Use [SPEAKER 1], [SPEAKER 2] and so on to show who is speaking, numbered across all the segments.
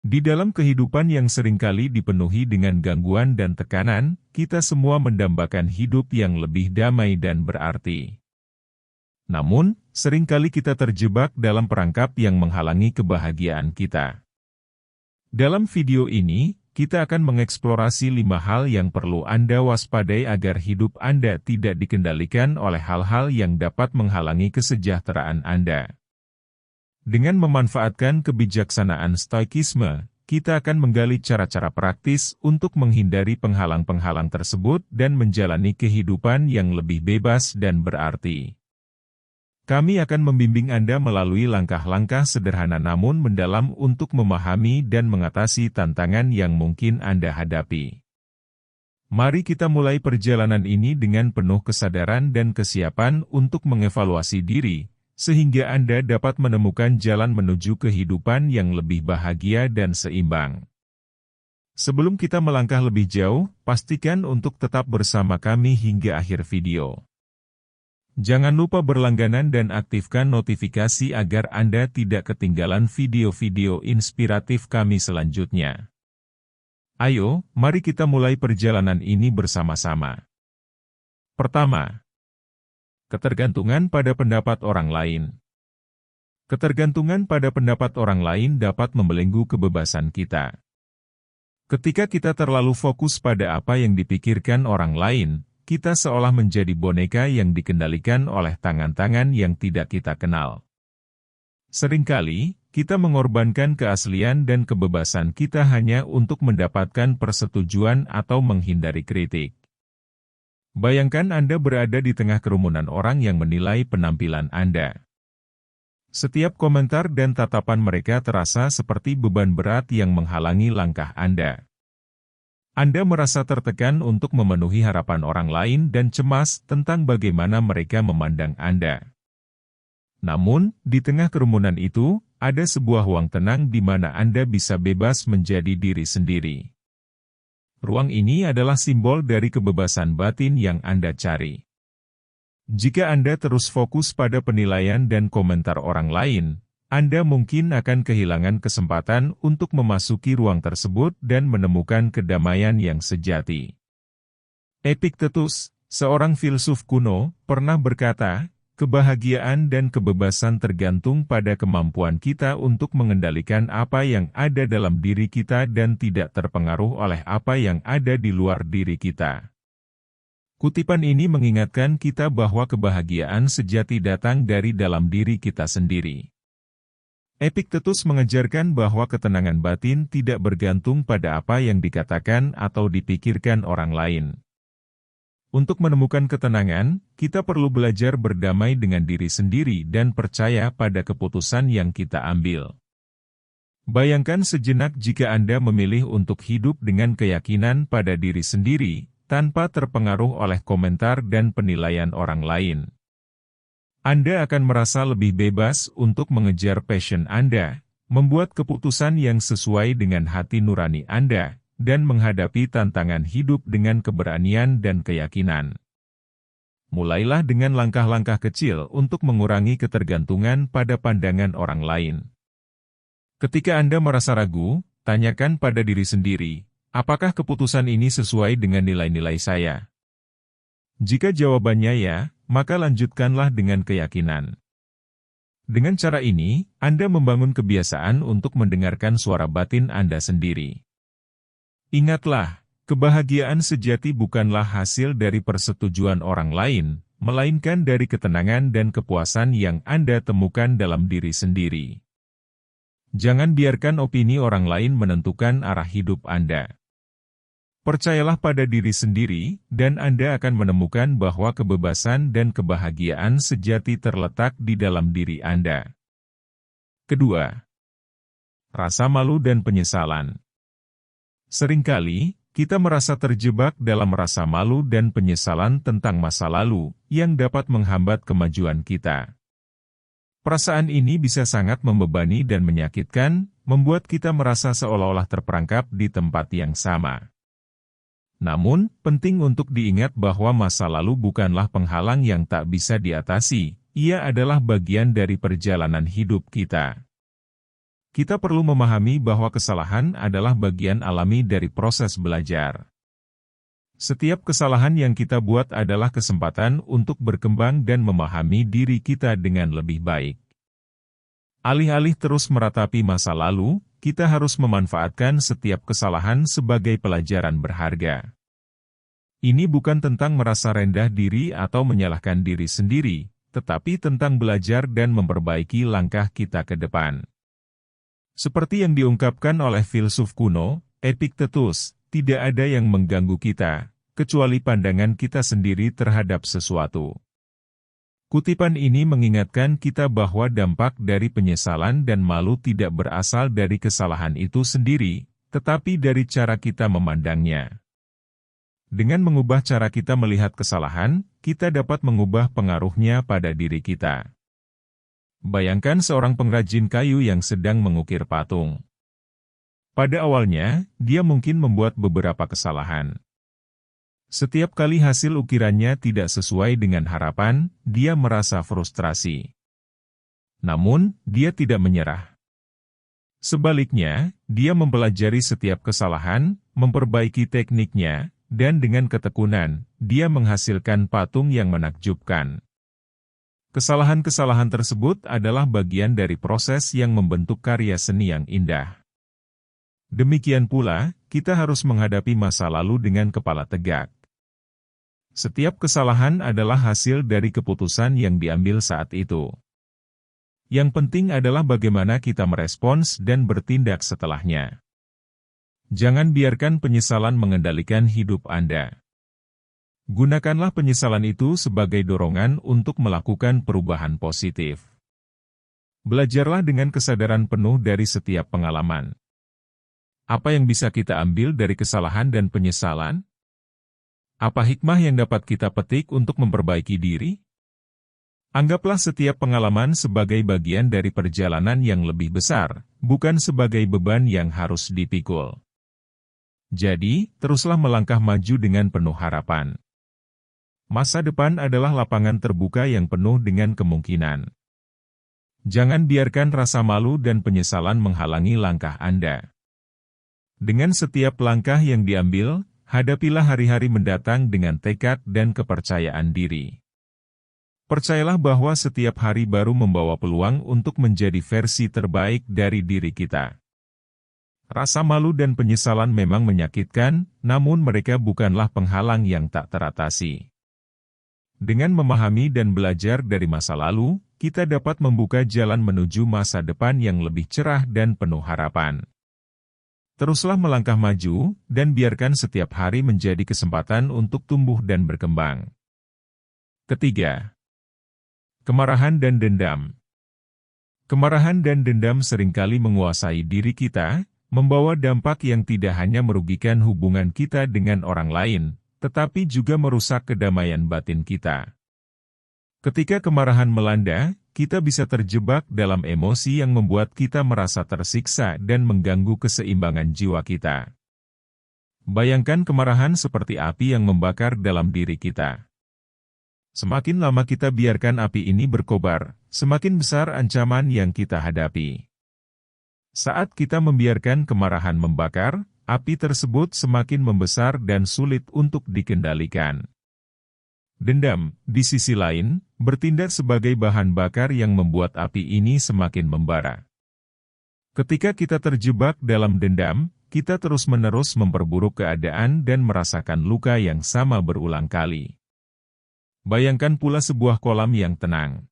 [SPEAKER 1] Di dalam kehidupan yang seringkali dipenuhi dengan gangguan dan tekanan, kita semua mendambakan hidup yang lebih damai dan berarti. Namun, seringkali kita terjebak dalam perangkap yang menghalangi kebahagiaan kita. Dalam video ini, kita akan mengeksplorasi 5 hal yang perlu Anda waspadai agar hidup Anda tidak dikendalikan oleh hal-hal yang dapat menghalangi kesejahteraan Anda. Dengan memanfaatkan kebijaksanaan stoikisme, kita akan menggali cara-cara praktis untuk menghindari penghalang-penghalang tersebut dan menjalani kehidupan yang lebih bebas dan berarti. Kami akan membimbing Anda melalui langkah-langkah sederhana namun mendalam untuk memahami dan mengatasi tantangan yang mungkin Anda hadapi. Mari kita mulai perjalanan ini dengan penuh kesadaran dan kesiapan untuk mengevaluasi diri, sehingga Anda dapat menemukan jalan menuju kehidupan yang lebih bahagia dan seimbang. Sebelum kita melangkah lebih jauh, pastikan untuk tetap bersama kami hingga akhir video. Jangan lupa berlangganan dan aktifkan notifikasi agar Anda tidak ketinggalan video-video inspiratif kami selanjutnya. Ayo, mari kita mulai perjalanan ini bersama-sama. Pertama, ketergantungan pada pendapat orang lain. Ketergantungan pada pendapat orang lain dapat membelenggu kebebasan kita. Ketika kita terlalu fokus pada apa yang dipikirkan orang lain, kita seolah menjadi boneka yang dikendalikan oleh tangan-tangan yang tidak kita kenal. Seringkali, kita mengorbankan keaslian dan kebebasan kita hanya untuk mendapatkan persetujuan atau menghindari kritik. Bayangkan Anda berada di tengah kerumunan orang yang menilai penampilan Anda. Setiap komentar dan tatapan mereka terasa seperti beban berat yang menghalangi langkah Anda. Anda merasa tertekan untuk memenuhi harapan orang lain dan cemas tentang bagaimana mereka memandang Anda. Namun, di tengah kerumunan itu, ada sebuah ruang tenang di mana Anda bisa bebas menjadi diri sendiri. Ruang ini adalah simbol dari kebebasan batin yang Anda cari. Jika Anda terus fokus pada penilaian dan komentar orang lain, Anda mungkin akan kehilangan kesempatan untuk memasuki ruang tersebut dan menemukan kedamaian yang sejati. Epictetus, seorang filsuf kuno, pernah berkata, kebahagiaan dan kebebasan tergantung pada kemampuan kita untuk mengendalikan apa yang ada dalam diri kita dan tidak terpengaruh oleh apa yang ada di luar diri kita. Kutipan ini mengingatkan kita bahwa kebahagiaan sejati datang dari dalam diri kita sendiri. Epictetus mengajarkan bahwa ketenangan batin tidak bergantung pada apa yang dikatakan atau dipikirkan orang lain. Untuk menemukan ketenangan, kita perlu belajar berdamai dengan diri sendiri dan percaya pada keputusan yang kita ambil. Bayangkan sejenak jika Anda memilih untuk hidup dengan keyakinan pada diri sendiri, tanpa terpengaruh oleh komentar dan penilaian orang lain. Anda akan merasa lebih bebas untuk mengejar passion Anda, membuat keputusan yang sesuai dengan hati nurani Anda, dan menghadapi tantangan hidup dengan keberanian dan keyakinan. Mulailah dengan langkah-langkah kecil untuk mengurangi ketergantungan pada pandangan orang lain. Ketika Anda merasa ragu, tanyakan pada diri sendiri, apakah keputusan ini sesuai dengan nilai-nilai saya? Jika jawabannya ya, maka lanjutkanlah dengan keyakinan. Dengan cara ini, Anda membangun kebiasaan untuk mendengarkan suara batin Anda sendiri. Ingatlah, kebahagiaan sejati bukanlah hasil dari persetujuan orang lain, melainkan dari ketenangan dan kepuasan yang Anda temukan dalam diri sendiri. Jangan biarkan opini orang lain menentukan arah hidup Anda. Percayalah pada diri sendiri, dan Anda akan menemukan bahwa kebebasan dan kebahagiaan sejati terletak di dalam diri Anda. Kedua, rasa malu dan penyesalan. Seringkali, kita merasa terjebak dalam rasa malu dan penyesalan tentang masa lalu, yang dapat menghambat kemajuan kita. Perasaan ini bisa sangat membebani dan menyakitkan, membuat kita merasa seolah-olah terperangkap di tempat yang sama. Namun, penting untuk diingat bahwa masa lalu bukanlah penghalang yang tak bisa diatasi, ia adalah bagian dari perjalanan hidup kita. Kita perlu memahami bahwa kesalahan adalah bagian alami dari proses belajar. Setiap kesalahan yang kita buat adalah kesempatan untuk berkembang dan memahami diri kita dengan lebih baik. Alih-alih terus meratapi masa lalu, kita harus memanfaatkan setiap kesalahan sebagai pelajaran berharga. Ini bukan tentang merasa rendah diri atau menyalahkan diri sendiri, tetapi tentang belajar dan memperbaiki langkah kita ke depan. Seperti yang diungkapkan oleh filsuf kuno, Epictetus, tidak ada yang mengganggu kita, kecuali pandangan kita sendiri terhadap sesuatu. Kutipan ini mengingatkan kita bahwa dampak dari penyesalan dan malu tidak berasal dari kesalahan itu sendiri, tetapi dari cara kita memandangnya. Dengan mengubah cara kita melihat kesalahan, kita dapat mengubah pengaruhnya pada diri kita. Bayangkan seorang pengrajin kayu yang sedang mengukir patung. Pada awalnya, dia mungkin membuat beberapa kesalahan. Setiap kali hasil ukirannya tidak sesuai dengan harapan, dia merasa frustrasi. Namun, dia tidak menyerah. Sebaliknya, dia mempelajari setiap kesalahan, memperbaiki tekniknya, dan dengan ketekunan, dia menghasilkan patung yang menakjubkan. Kesalahan-kesalahan tersebut adalah bagian dari proses yang membentuk karya seni yang indah. Demikian pula, kita harus menghadapi masa lalu dengan kepala tegak. Setiap kesalahan adalah hasil dari keputusan yang diambil saat itu. Yang penting adalah bagaimana kita merespons dan bertindak setelahnya. Jangan biarkan penyesalan mengendalikan hidup Anda. Gunakanlah penyesalan itu sebagai dorongan untuk melakukan perubahan positif. Belajarlah dengan kesadaran penuh dari setiap pengalaman. Apa yang bisa kita ambil dari kesalahan dan penyesalan? Apa hikmah yang dapat kita petik untuk memperbaiki diri? Anggaplah setiap pengalaman sebagai bagian dari perjalanan yang lebih besar, bukan sebagai beban yang harus dipikul. Jadi, teruslah melangkah maju dengan penuh harapan. Masa depan adalah lapangan terbuka yang penuh dengan kemungkinan. Jangan biarkan rasa malu dan penyesalan menghalangi langkah Anda. Dengan setiap langkah yang diambil, hadapilah hari-hari mendatang dengan tekad dan kepercayaan diri. Percayalah bahwa setiap hari baru membawa peluang untuk menjadi versi terbaik dari diri kita. Rasa malu dan penyesalan memang menyakitkan, namun mereka bukanlah penghalang yang tak teratasi. Dengan memahami dan belajar dari masa lalu, kita dapat membuka jalan menuju masa depan yang lebih cerah dan penuh harapan. Teruslah melangkah maju, dan biarkan setiap hari menjadi kesempatan untuk tumbuh dan berkembang. Ketiga, kemarahan dan dendam. Kemarahan dan dendam seringkali menguasai diri kita, membawa dampak yang tidak hanya merugikan hubungan kita dengan orang lain, tetapi juga merusak kedamaian batin kita. Ketika kemarahan melanda, kita bisa terjebak dalam emosi yang membuat kita merasa tersiksa dan mengganggu keseimbangan jiwa kita. Bayangkan kemarahan seperti api yang membakar dalam diri kita. Semakin lama kita biarkan api ini berkobar, semakin besar ancaman yang kita hadapi. Saat kita membiarkan kemarahan membakar, api tersebut semakin membesar dan sulit untuk dikendalikan. Dendam, di sisi lain, bertindak sebagai bahan bakar yang membuat api ini semakin membara. Ketika kita terjebak dalam dendam, kita terus-menerus memperburuk keadaan dan merasakan luka yang sama berulang kali. Bayangkan pula sebuah kolam yang tenang.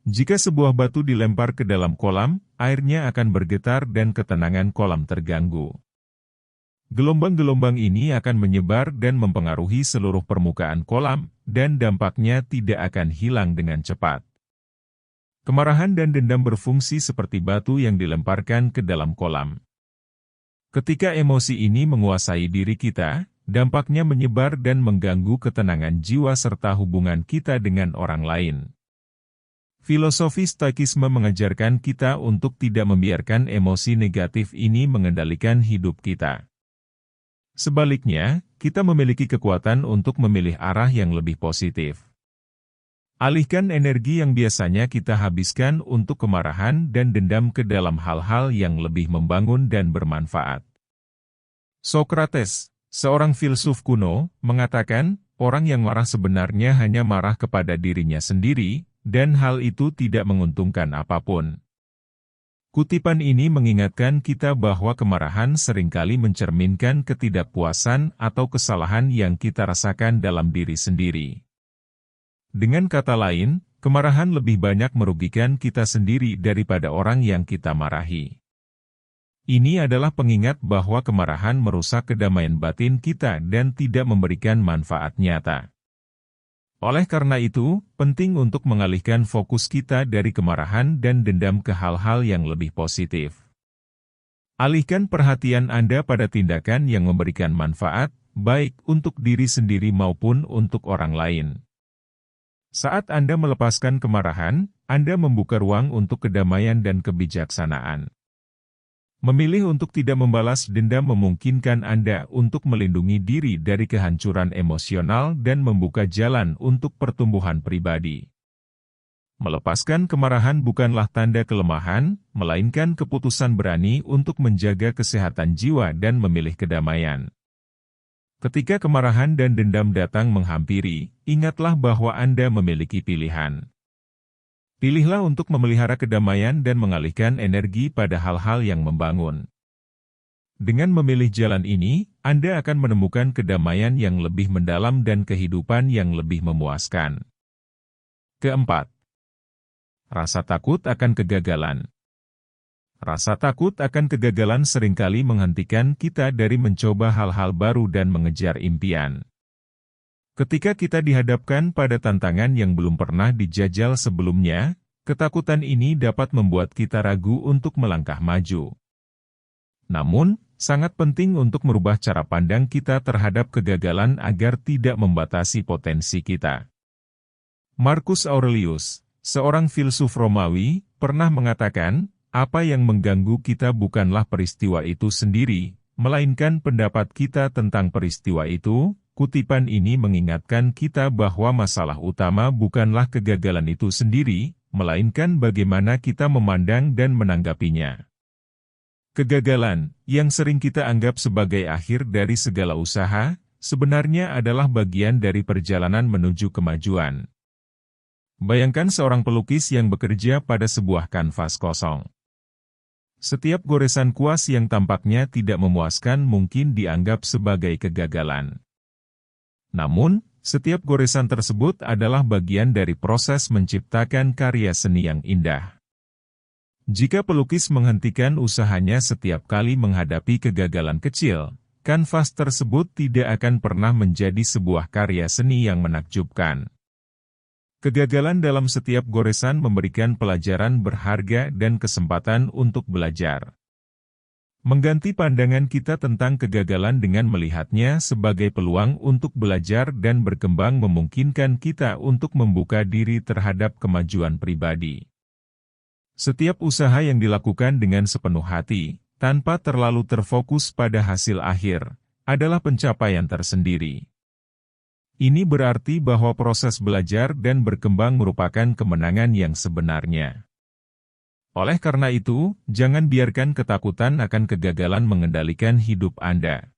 [SPEAKER 1] Jika sebuah batu dilempar ke dalam kolam, airnya akan bergetar dan ketenangan kolam terganggu. Gelombang-gelombang ini akan menyebar dan mempengaruhi seluruh permukaan kolam, dan dampaknya tidak akan hilang dengan cepat. Kemarahan dan dendam berfungsi seperti batu yang dilemparkan ke dalam kolam. Ketika emosi ini menguasai diri kita, dampaknya menyebar dan mengganggu ketenangan jiwa serta hubungan kita dengan orang lain. Filosofi Stoikisme mengajarkan kita untuk tidak membiarkan emosi negatif ini mengendalikan hidup kita. Sebaliknya, kita memiliki kekuatan untuk memilih arah yang lebih positif. Alihkan energi yang biasanya kita habiskan untuk kemarahan dan dendam ke dalam hal-hal yang lebih membangun dan bermanfaat. Sokrates, seorang filsuf kuno, mengatakan, orang yang marah sebenarnya hanya marah kepada dirinya sendiri, dan hal itu tidak menguntungkan apapun. Kutipan ini mengingatkan kita bahwa kemarahan seringkali mencerminkan ketidakpuasan atau kesalahan yang kita rasakan dalam diri sendiri. Dengan kata lain, kemarahan lebih banyak merugikan kita sendiri daripada orang yang kita marahi. Ini adalah pengingat bahwa kemarahan merusak kedamaian batin kita dan tidak memberikan manfaat nyata. Oleh karena itu, penting untuk mengalihkan fokus kita dari kemarahan dan dendam ke hal-hal yang lebih positif. Alihkan perhatian Anda pada tindakan yang memberikan manfaat, baik untuk diri sendiri maupun untuk orang lain. Saat Anda melepaskan kemarahan, Anda membuka ruang untuk kedamaian dan kebijaksanaan. Memilih untuk tidak membalas dendam memungkinkan Anda untuk melindungi diri dari kehancuran emosional dan membuka jalan untuk pertumbuhan pribadi. Melepaskan kemarahan bukanlah tanda kelemahan, melainkan keputusan berani untuk menjaga kesehatan jiwa dan memilih kedamaian. Ketika kemarahan dan dendam datang menghampiri, ingatlah bahwa Anda memiliki pilihan. Pilihlah untuk memelihara kedamaian dan mengalihkan energi pada hal-hal yang membangun. Dengan memilih jalan ini, Anda akan menemukan kedamaian yang lebih mendalam dan kehidupan yang lebih memuaskan. Keempat, rasa takut akan kegagalan. Rasa takut akan kegagalan seringkali menghentikan kita dari mencoba hal-hal baru dan mengejar impian. Ketika kita dihadapkan pada tantangan yang belum pernah dijajal sebelumnya, ketakutan ini dapat membuat kita ragu untuk melangkah maju. Namun, sangat penting untuk merubah cara pandang kita terhadap kegagalan agar tidak membatasi potensi kita. Marcus Aurelius, seorang filsuf Romawi, pernah mengatakan, apa yang mengganggu kita bukanlah peristiwa itu sendiri, melainkan pendapat kita tentang peristiwa itu. Kutipan ini mengingatkan kita bahwa masalah utama bukanlah kegagalan itu sendiri, melainkan bagaimana kita memandang dan menanggapinya. Kegagalan, yang sering kita anggap sebagai akhir dari segala usaha, sebenarnya adalah bagian dari perjalanan menuju kemajuan. Bayangkan seorang pelukis yang bekerja pada sebuah kanvas kosong. Setiap goresan kuas yang tampaknya tidak memuaskan mungkin dianggap sebagai kegagalan. Namun, setiap goresan tersebut adalah bagian dari proses menciptakan karya seni yang indah. Jika pelukis menghentikan usahanya setiap kali menghadapi kegagalan kecil, kanvas tersebut tidak akan pernah menjadi sebuah karya seni yang menakjubkan. Kegagalan dalam setiap goresan memberikan pelajaran berharga dan kesempatan untuk belajar. Mengganti pandangan kita tentang kegagalan dengan melihatnya sebagai peluang untuk belajar dan berkembang memungkinkan kita untuk membuka diri terhadap kemajuan pribadi. Setiap usaha yang dilakukan dengan sepenuh hati, tanpa terlalu terfokus pada hasil akhir, adalah pencapaian tersendiri. Ini berarti bahwa proses belajar dan berkembang merupakan kemenangan yang sebenarnya. Oleh karena itu, jangan biarkan ketakutan akan kegagalan mengendalikan hidup Anda.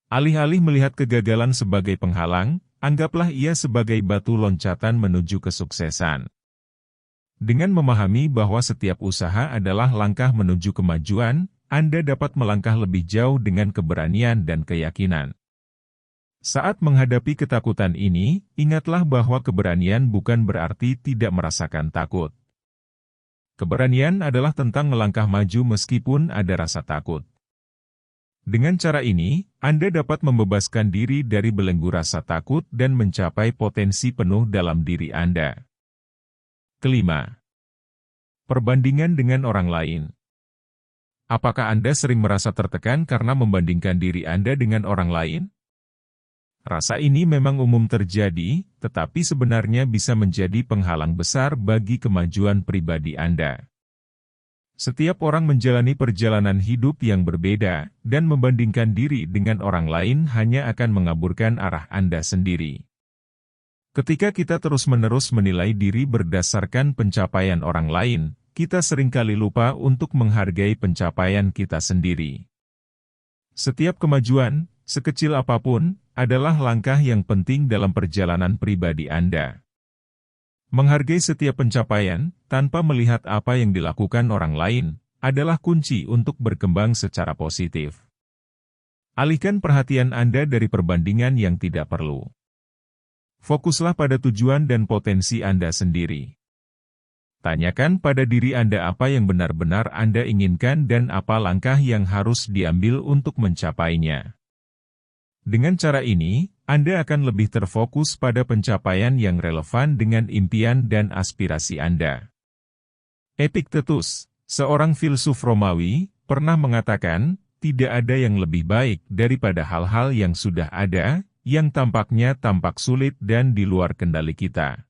[SPEAKER 1] Alih-alih melihat kegagalan sebagai penghalang, anggaplah ia sebagai batu loncatan menuju kesuksesan. Dengan memahami bahwa setiap usaha adalah langkah menuju kemajuan, Anda dapat melangkah lebih jauh dengan keberanian dan keyakinan. Saat menghadapi ketakutan ini, ingatlah bahwa keberanian bukan berarti tidak merasakan takut. Keberanian adalah tentang melangkah maju meskipun ada rasa takut. Dengan cara ini, Anda dapat membebaskan diri dari belenggu rasa takut dan mencapai potensi penuh dalam diri Anda. Kelima, perbandingan dengan orang lain. Apakah Anda sering merasa tertekan karena membandingkan diri Anda dengan orang lain? Rasa ini memang umum terjadi, tetapi sebenarnya bisa menjadi penghalang besar bagi kemajuan pribadi Anda. Setiap orang menjalani perjalanan hidup yang berbeda, dan membandingkan diri dengan orang lain hanya akan mengaburkan arah Anda sendiri. Ketika kita terus-menerus menilai diri berdasarkan pencapaian orang lain, kita seringkali lupa untuk menghargai pencapaian kita sendiri. Setiap kemajuan, sekecil apapun, adalah langkah yang penting dalam perjalanan pribadi Anda. Menghargai setiap pencapaian, tanpa melihat apa yang dilakukan orang lain, adalah kunci untuk berkembang secara positif. Alihkan perhatian Anda dari perbandingan yang tidak perlu. Fokuslah pada tujuan dan potensi Anda sendiri. Tanyakan pada diri Anda apa yang benar-benar Anda inginkan dan apa langkah yang harus diambil untuk mencapainya. Dengan cara ini, Anda akan lebih terfokus pada pencapaian yang relevan dengan impian dan aspirasi Anda. Epictetus, seorang filsuf Romawi, pernah mengatakan, tidak ada yang lebih baik daripada hal-hal yang sudah ada, yang tampaknya tampak sulit dan di luar kendali kita.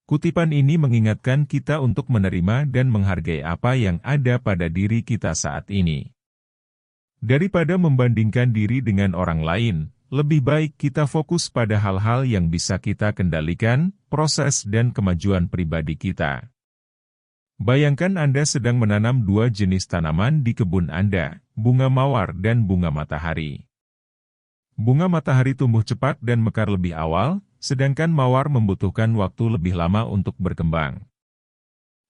[SPEAKER 1] Kutipan ini mengingatkan kita untuk menerima dan menghargai apa yang ada pada diri kita saat ini. Daripada membandingkan diri dengan orang lain, lebih baik kita fokus pada hal-hal yang bisa kita kendalikan, proses dan kemajuan pribadi kita. Bayangkan Anda sedang menanam dua jenis tanaman di kebun Anda, bunga mawar dan bunga matahari. Bunga matahari tumbuh cepat dan mekar lebih awal, sedangkan mawar membutuhkan waktu lebih lama untuk berkembang.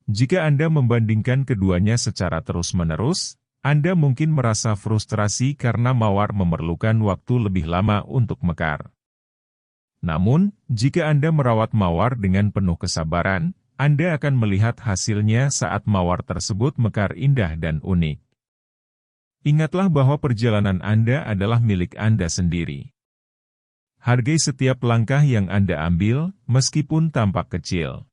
[SPEAKER 1] Jika Anda membandingkan keduanya secara terus-menerus, Anda mungkin merasa frustrasi karena mawar memerlukan waktu lebih lama untuk mekar. Namun, jika Anda merawat mawar dengan penuh kesabaran, Anda akan melihat hasilnya saat mawar tersebut mekar indah dan unik. Ingatlah bahwa perjalanan Anda adalah milik Anda sendiri. Hargai setiap langkah yang Anda ambil, meskipun tampak kecil.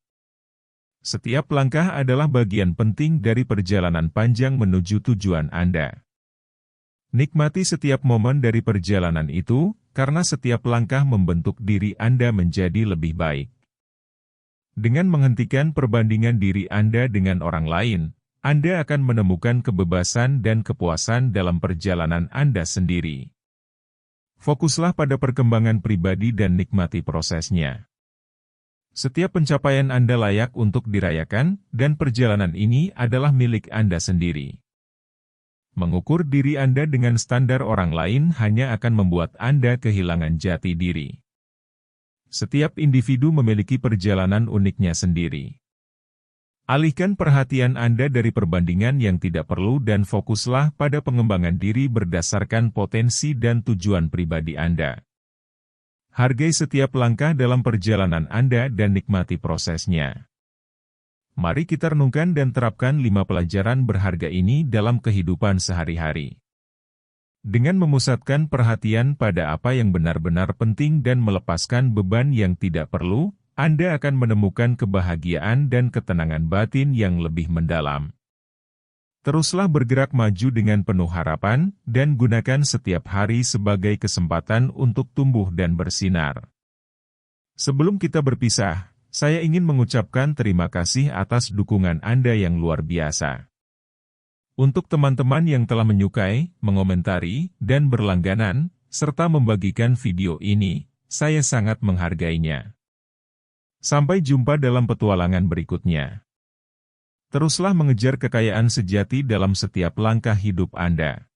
[SPEAKER 1] Setiap langkah adalah bagian penting dari perjalanan panjang menuju tujuan Anda. Nikmati setiap momen dari perjalanan itu, karena setiap langkah membentuk diri Anda menjadi lebih baik. Dengan menghentikan perbandingan diri Anda dengan orang lain, Anda akan menemukan kebebasan dan kepuasan dalam perjalanan Anda sendiri. Fokuslah pada perkembangan pribadi dan nikmati prosesnya. Setiap pencapaian Anda layak untuk dirayakan, dan perjalanan ini adalah milik Anda sendiri. Mengukur diri Anda dengan standar orang lain hanya akan membuat Anda kehilangan jati diri. Setiap individu memiliki perjalanan uniknya sendiri. Alihkan perhatian Anda dari perbandingan yang tidak perlu dan fokuslah pada pengembangan diri berdasarkan potensi dan tujuan pribadi Anda. Hargai setiap langkah dalam perjalanan Anda dan nikmati prosesnya. Mari kita renungkan dan terapkan 5 pelajaran berharga ini dalam kehidupan sehari-hari. Dengan memusatkan perhatian pada apa yang benar-benar penting dan melepaskan beban yang tidak perlu, Anda akan menemukan kebahagiaan dan ketenangan batin yang lebih mendalam. Teruslah bergerak maju dengan penuh harapan, dan gunakan setiap hari sebagai kesempatan untuk tumbuh dan bersinar. Sebelum kita berpisah, saya ingin mengucapkan terima kasih atas dukungan Anda yang luar biasa. Untuk teman-teman yang telah menyukai, mengomentari, dan berlangganan, serta membagikan video ini, saya sangat menghargainya. Sampai jumpa dalam petualangan berikutnya. Teruslah mengejar kekayaan sejati dalam setiap langkah hidup Anda.